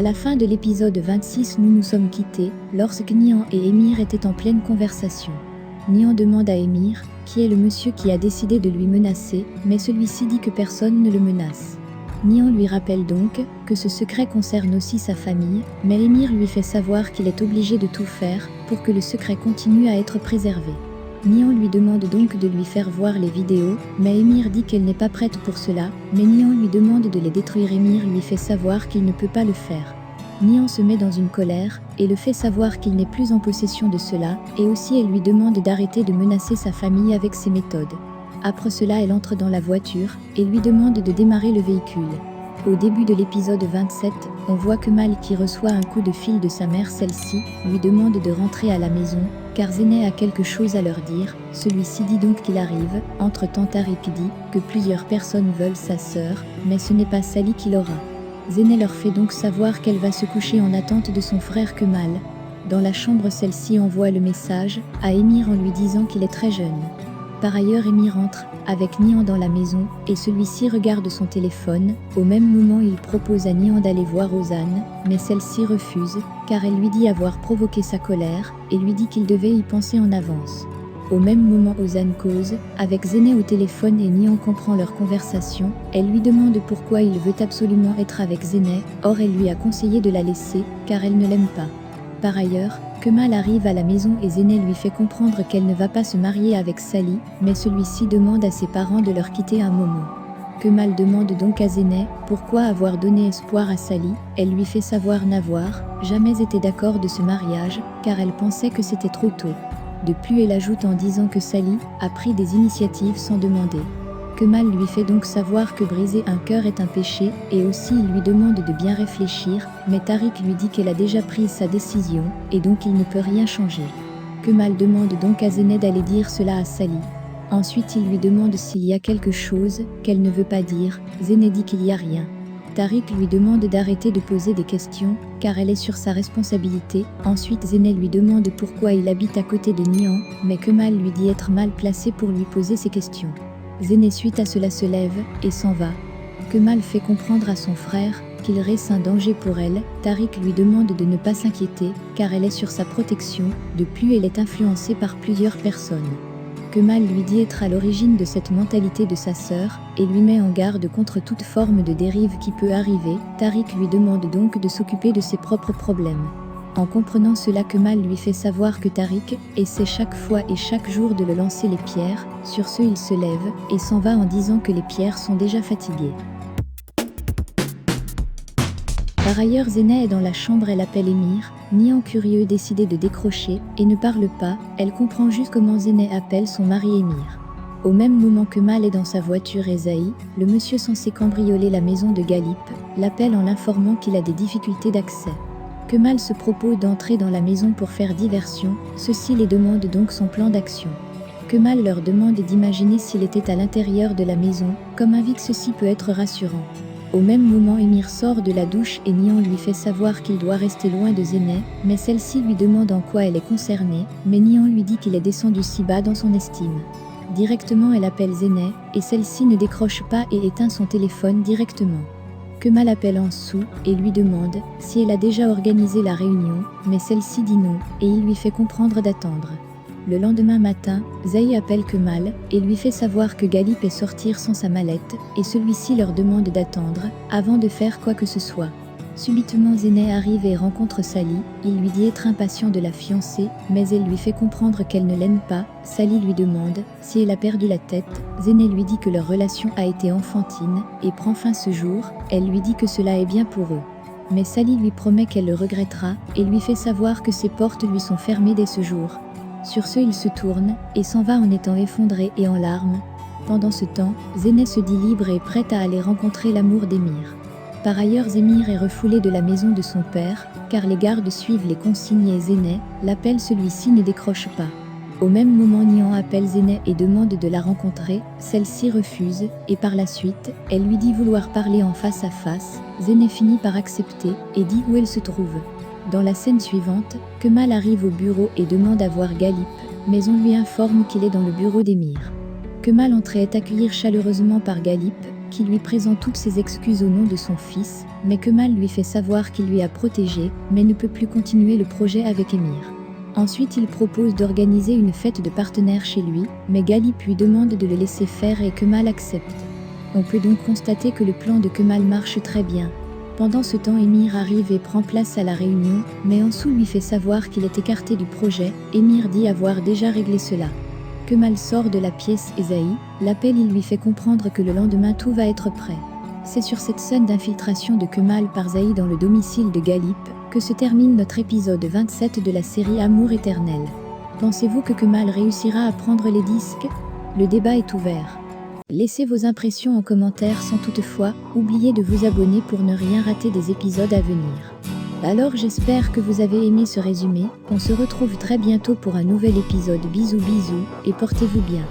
À la fin de l'épisode 26, nous nous sommes quittés, lorsque Nihan et Émir étaient en pleine conversation. Nihan demande à Émir, qui est le monsieur qui a décidé de lui menacer, mais celui-ci dit que personne ne le menace. Nihan lui rappelle donc que ce secret concerne aussi sa famille, mais Émir lui fait savoir qu'il est obligé de tout faire pour que le secret continue à être préservé. Nihan lui demande donc de lui faire voir les vidéos, mais Émir dit qu'elle n'est pas prête pour cela, mais Nihan lui demande de les détruire. Émir lui fait savoir qu'il ne peut pas le faire. Nihan se met dans une colère, et le fait savoir qu'il n'est plus en possession de cela, et aussi elle lui demande d'arrêter de menacer sa famille avec ses méthodes. Après cela elle entre dans la voiture, et lui demande de démarrer le véhicule. Au début de l'épisode 27, on voit Kemal qui reçoit un coup de fil de sa mère. Celle-ci lui demande de rentrer à la maison, car Zeynep a quelque chose à leur dire. Celui-ci dit donc qu'il arrive. Entre-temps Tariq dit que plusieurs personnes veulent sa sœur, mais ce n'est pas Sally qui l'aura. Zeynep leur fait donc savoir qu'elle va se coucher en attente de son frère Kemal. Dans la chambre, celle-ci envoie le message à Émir en lui disant qu'il est très jeune. Par ailleurs, Émir entre avec Nihan dans la maison, et celui-ci regarde son téléphone. Au même moment, il propose à Nihan d'aller voir Ozan, mais celle-ci refuse, car elle lui dit avoir provoqué sa colère, et lui dit qu'il devait y penser en avance. Au même moment, Ozan cause avec Zeynep au téléphone et Nihan comprend leur conversation. Elle lui demande pourquoi il veut absolument être avec Zeynep, or elle lui a conseillé de la laisser, car elle ne l'aime pas. Par ailleurs, Kemal arrive à la maison et Zeynep lui fait comprendre qu'elle ne va pas se marier avec Sally, mais celui-ci demande à ses parents de leur quitter un moment. Kemal demande donc à Zeynep pourquoi avoir donné espoir à Sally. Elle lui fait savoir n'avoir jamais été d'accord de ce mariage, car elle pensait que c'était trop tôt. De plus, elle ajoute en disant que Sally a pris des initiatives sans demander. Kemal lui fait donc savoir que briser un cœur est un péché, et aussi il lui demande de bien réfléchir, mais Tariq lui dit qu'elle a déjà pris sa décision, et donc il ne peut rien changer. Kemal demande donc à Zeynep d'aller dire cela à Sally. Ensuite il lui demande s'il y a quelque chose qu'elle ne veut pas dire. Zeynep dit qu'il n'y a rien. Tariq lui demande d'arrêter de poser des questions, car elle est sur sa responsabilité. Ensuite Zeynep lui demande pourquoi il habite à côté de Nihan, mais Kemal lui dit être mal placé pour lui poser ces questions. Zeynep suite à cela se lève et s'en va. Kemal fait comprendre à son frère qu'il reste un danger pour elle. Tariq lui demande de ne pas s'inquiéter, car elle est sur sa protection. De plus, elle est influencée par plusieurs personnes. Kemal lui dit être à l'origine de cette mentalité de sa sœur, et lui met en garde contre toute forme de dérive qui peut arriver. Tariq lui demande donc de s'occuper de ses propres problèmes. En comprenant cela, Kemal lui fait savoir que Tariq essaie chaque fois et chaque jour de le lancer les pierres. Sur ce, il se lève et s'en va en disant que les pierres sont déjà fatiguées. Par ailleurs, Zeynep est dans la chambre, elle appelle Émir. Nihan, curieux, décidé de décrocher et ne parle pas. Elle comprend juste comment Zeynep appelle son mari Émir. Au même moment, Kemal est dans sa voiture et Zahi, le monsieur censé cambrioler la maison de Galip, l'appelle en l'informant qu'il a des difficultés d'accès. Kemal se propose d'entrer dans la maison pour faire diversion, ceux-ci les demandent donc son plan d'action. Kemal leur demande d'imaginer s'il était à l'intérieur de la maison, comme invite ceci peut être rassurant. Au même moment, Émir sort de la douche et Nihan lui fait savoir qu'il doit rester loin de Zeynep, mais celle-ci lui demande en quoi elle est concernée, mais Nihan lui dit qu'il est descendu si bas dans son estime. Directement elle appelle Zeynep, et celle-ci ne décroche pas et éteint son téléphone directement. Kemal appelle Ansou et lui demande si elle a déjà organisé la réunion, mais celle-ci dit non, et il lui fait comprendre d'attendre. Le lendemain matin, Zahi appelle Kemal et lui fait savoir que Galip est sorti sans sa mallette, et celui-ci leur demande d'attendre avant de faire quoi que ce soit. Subitement Zeynep arrive et rencontre Sally. Il lui dit être impatient de la fiancée, mais elle lui fait comprendre qu'elle ne l'aime pas. Sally lui demande si elle a perdu la tête. Zeynep lui dit que leur relation a été enfantine et prend fin ce jour. Elle lui dit que cela est bien pour eux. Mais Sally lui promet qu'elle le regrettera et lui fait savoir que ses portes lui sont fermées dès ce jour. Sur ce, il se tourne et s'en va en étant effondré et en larmes. Pendant ce temps, Zeynep se dit libre et prête à aller rencontrer l'amour d'Émir. Par ailleurs, Émir est refoulé de la maison de son père, car les gardes suivent les consignes et Zeynep l'appelle, celui-ci ne décroche pas. Au même moment, Nihan appelle Zeynep et demande de la rencontrer, celle-ci refuse, et par la suite, elle lui dit vouloir parler en face à face. Zeynep finit par accepter, et dit où elle se trouve. Dans la scène suivante, Kemal arrive au bureau et demande à voir Galip, mais on lui informe qu'il est dans le bureau d'Émir. Kemal entre et est accueilli chaleureusement par Galip, qui lui présente toutes ses excuses au nom de son fils, mais Kemal lui fait savoir qu'il lui a protégé, mais ne peut plus continuer le projet avec Émir. Ensuite, il propose d'organiser une fête de partenaires chez lui, mais Galip lui demande de le laisser faire et Kemal accepte. On peut donc constater que le plan de Kemal marche très bien. Pendant ce temps, Émir arrive et prend place à la réunion, mais Ansou lui fait savoir qu'il est écarté du projet. Émir dit avoir déjà réglé cela. Kemal sort de la pièce et Zahi l'appelle, il lui fait comprendre que le lendemain tout va être prêt. C'est sur cette scène d'infiltration de Kemal par Zahi dans le domicile de Galip que se termine notre épisode 27 de la série Amour éternel. Pensez-vous que Kemal réussira à prendre les disques? Le débat est ouvert. Laissez vos impressions en commentaire sans toutefois oublier de vous abonner pour ne rien rater des épisodes à venir. Alors j'espère que vous avez aimé ce résumé, on se retrouve très bientôt pour un nouvel épisode. Bisous bisous et portez-vous bien.